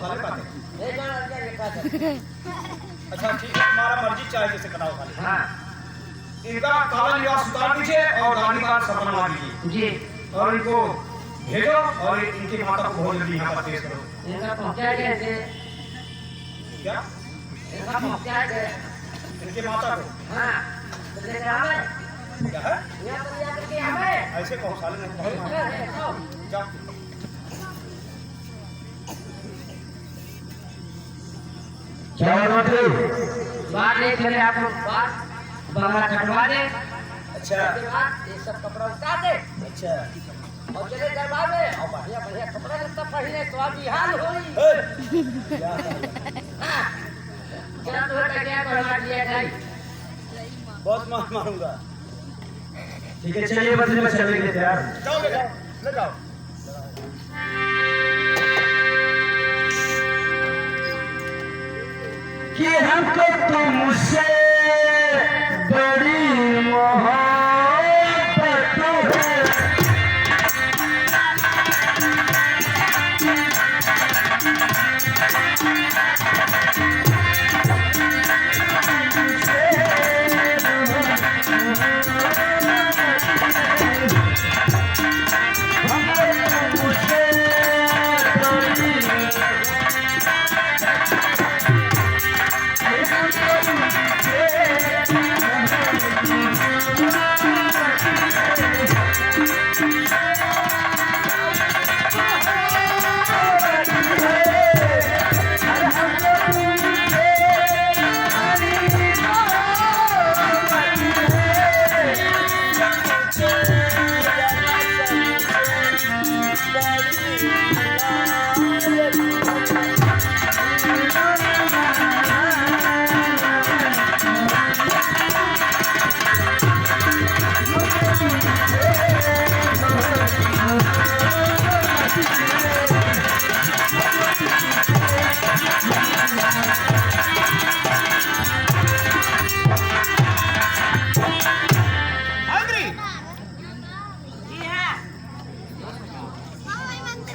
साले काटे। ये जो लड़का ये काटे। अच्छा ठीक है, तुम्हारा मर्जी चाहे जैसे कटाओ साले। हाँ। इनका काला लिबास उतार दीजिए और रानी का सर बनवा दीजिए। जी। और इनको भेजो और इनकी माता को बहुत जल्दी यहाँ पर पेश करो। इनका पहुँचा कैसे? क्या? इनका पहुँचा कैसे? इनकी माता को? हाँ। तो लेकर आवे। क्या है? यहाँ पर या करके आवे। ऐसे कहो साले नहीं कहो। जाओ। क्या बात है? बात नहीं चले आप लोग बात बंगला कटवा दे। अच्छा। उसके बाद ये सब कपड़ा उतार दे। अच्छा। और चले दरबार में और बढ़िया बढ़िया कपड़ा लगता पहने तो आप बिहार होई। क्या साले? हाँ। क्या तुम्हें क्या करवा दिया भाई? बहुत मार मारूंगा। ठीक है चलिए बदले में चले गए यार। जाओ ले जाओ, ले जाओ। कि हमको तुमसे बड़ी मोहब्बत है।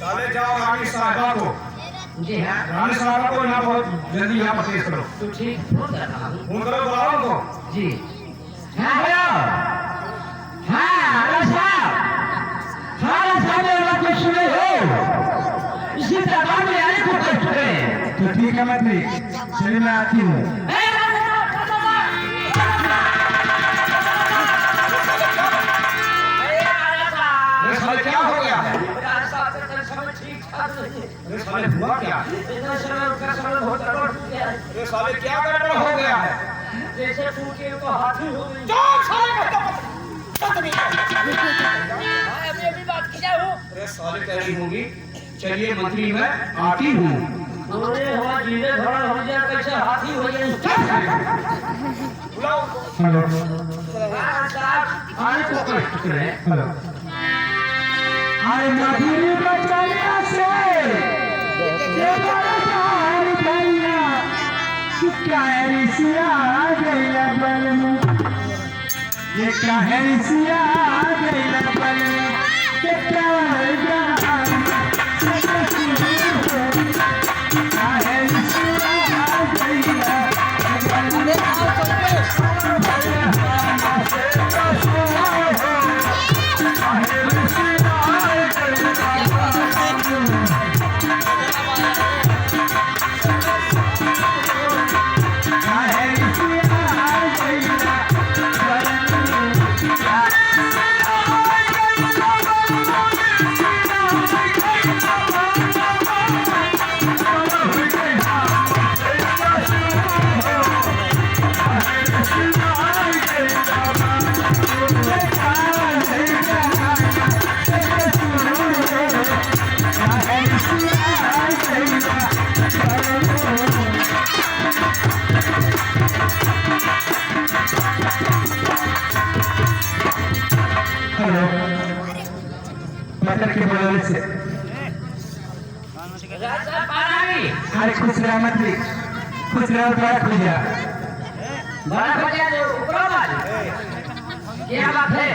साले जाओ रानी साहबा को। जी हाँ। रानी साहबा को यहाँ बहुत जल्दी यहाँ पर पेश करो। तो ठीक फोन कर रहा हूँ। फोन करो, बुलाओ उनको। जी। हाँ हेलो। हाँ हेलो साहब। हाँ साहब मेरा कुछ सुने हो? इसी दरबार में आने को कहते हैं। तो ठीक है मंत्री, चलिए मैं आती हूँ। साले क्या हो गया है? ठीक साले हुआ क्या? इतना समय उसका समय बहुत गड़बड़ हो गया है। अरे साले क्या गड़बड़ हो गया है? जैसे फूके को हाथी हो गई। चुप साले मत अभी अभी बात की जाओ। अरे साले कह रही होगी चलिए मंत्री मैं आती हूँ। अरे हुआ जीवे थोड़ा हो जाए कैसे हाथी हो जाए। बुलाओ। हेलो हाँ साहब आने को कष्ट करे। हेलो अरे मधुरी बचनिया से ये बड़ा प्यार भैया क्या है रिसिया गैया बल में। ये क्या है रिसिया गैया बल में। ये क्या है जान क्या है रिसिया गैया बल में। पत्थर के बोलने से अरे खुश रहा मंत्री, खुश रहा बड़ा खुलिया बड़ा भैया जो ऊपरों वाली क्या बात है?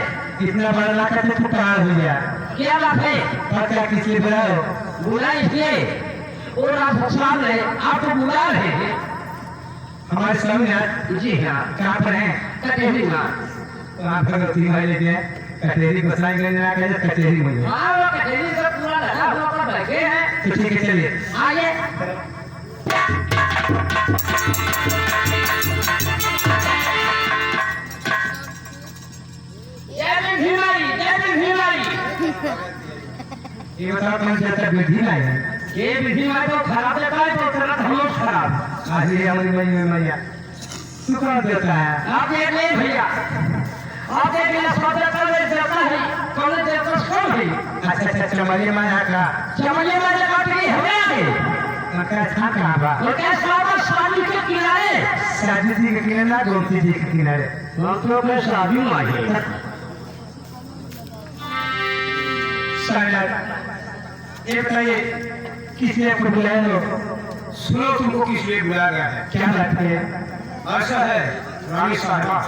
इतना बड़ा लाकर तो कहाँ हो गया? क्या बात है? पता किस लिए बुलाओ? बुला इसलिए और आप साहब ने आपको बुला रहे हैं। हमारे स्वामी है जी हाँ, कहाँ पर है? कटेरी में। तो आप अगर 3 भाई लेके कचहरी को साइन करने आ गए कचहरी में हाँ, वो कटेरी से पूरा लगा हुआ पर बैठे हैं। तो ठीक है चलिए आइए। ये बताओ कौन सा तक विधि नहीं है? ये विधि में तो खराब देता है, तो खराब हम लोग खराब। आज ये हमारी मैया शुक्र देता है। आप एक ले भैया, आप एक गिलास पात्र कर ले देता है, कौन देता कौन है? अच्छा चमड़िया माया का चमड़िया माया काट गई हमें आगे। मक्का छा कहाँ बा? तो क्या साहब शादी के किनारे? शादी जी के किनारे गोमती जी के किनारे। मतलब के शादी में आए। शायद ये बताइए किसने आपको बुलाया हो? सुनो तुमको किस लिए बुलाया गया है? क्या बात है? ऐसा है रानी साहिबा,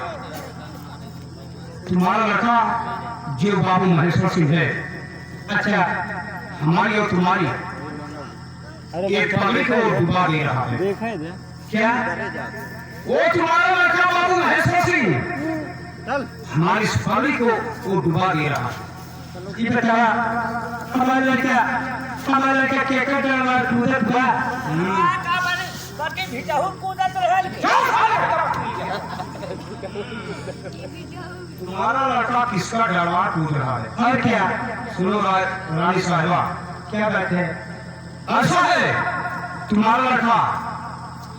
तुम्हारा लड़का जो बाबू महेश्वर सिंह है, अच्छा हमारी और तुम्हारी ये पब्लिक को डुबा दे रहा है। क्या? वो तुम्हारा लड़का बाबू महेश्वर सिंह हमारी इस पब्लिक को वो डुबा दे रहा है। ये बतावा हमारा लड़का केकर डरवार कूदत बा। तुम्हारा लड़का किसका डरवा कूद रहा है? और क्या? सुनो रानी साहिबा, क्या बात है? ऐसा है तुम्हारा लड़का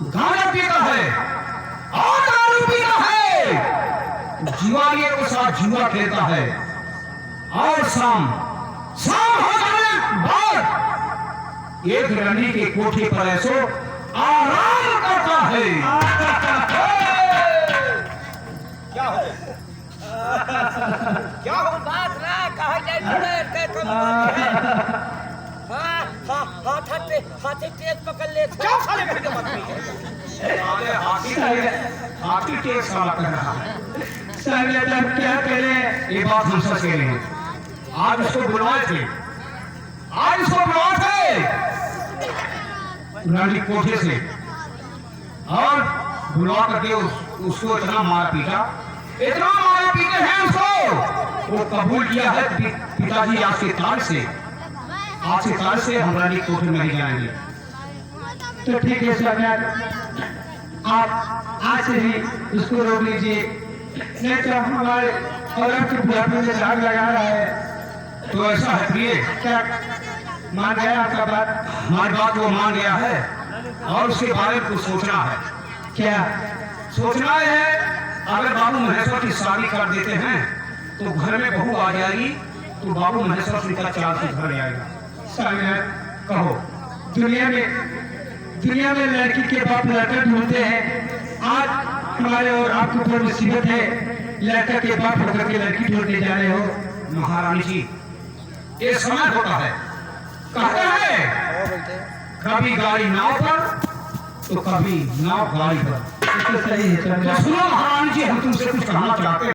गांजा पीता है और दारू पीता है, जुआरियों के साथ जुआ खेलता है और शाम हो जाने बाद एक रंडी के कोठे पर ऐसो आराम करता है। क्या हो? क्या हो? बात ना कहा जाए के तुम हाथी तेज पकड़ ले। क्या साले मेरे बदतमीज है? साले हाथी तेज साला कर रहा है। साहब अब क्या करें? ये बात हम सच कह रहे हैं। आज उसको बुलवाए थे, रानी कोठे से, और बुलवा करके उसको इतना मार पीटे हैं उसको। वो कबूल किया है पिताजी आज के तार से हम रानी कोठे में नहीं जाएंगे। तो ठीक है साहब, आप आज से ही उसको रोक लीजिए, नहीं तो हमारे औरत के बुढ़ापे में दाग लगा रहा है। तो ऐसा है प्रिय, क्या मान गया आपका बात? हमारी बात वो मान गया है और उसके बारे में कुछ सोचना है। क्या सोचना है, अगर बाबू महेश्वर की शादी कर देते हैं तो घर में बहू आ जाएगी, तो बाबू महेश्वर सिंह का चाल से घर आएगा। साहब कहो, दुनिया में लड़की के बाप लड़का ढूंढते हैं। आज हमारे और आपके ऊपर मुसीबत है, लड़का के बाप होकर के लड़की ढूंढने जा रहे हो। महारानी जी, ये समय होता है, कहते हैं कभी गाड़ी नाव पर तो कभी नाव गाड़ी पर। तो सही है तो सुनो महारानी जी, हम तुमसे कुछ कहना चाहते हैं।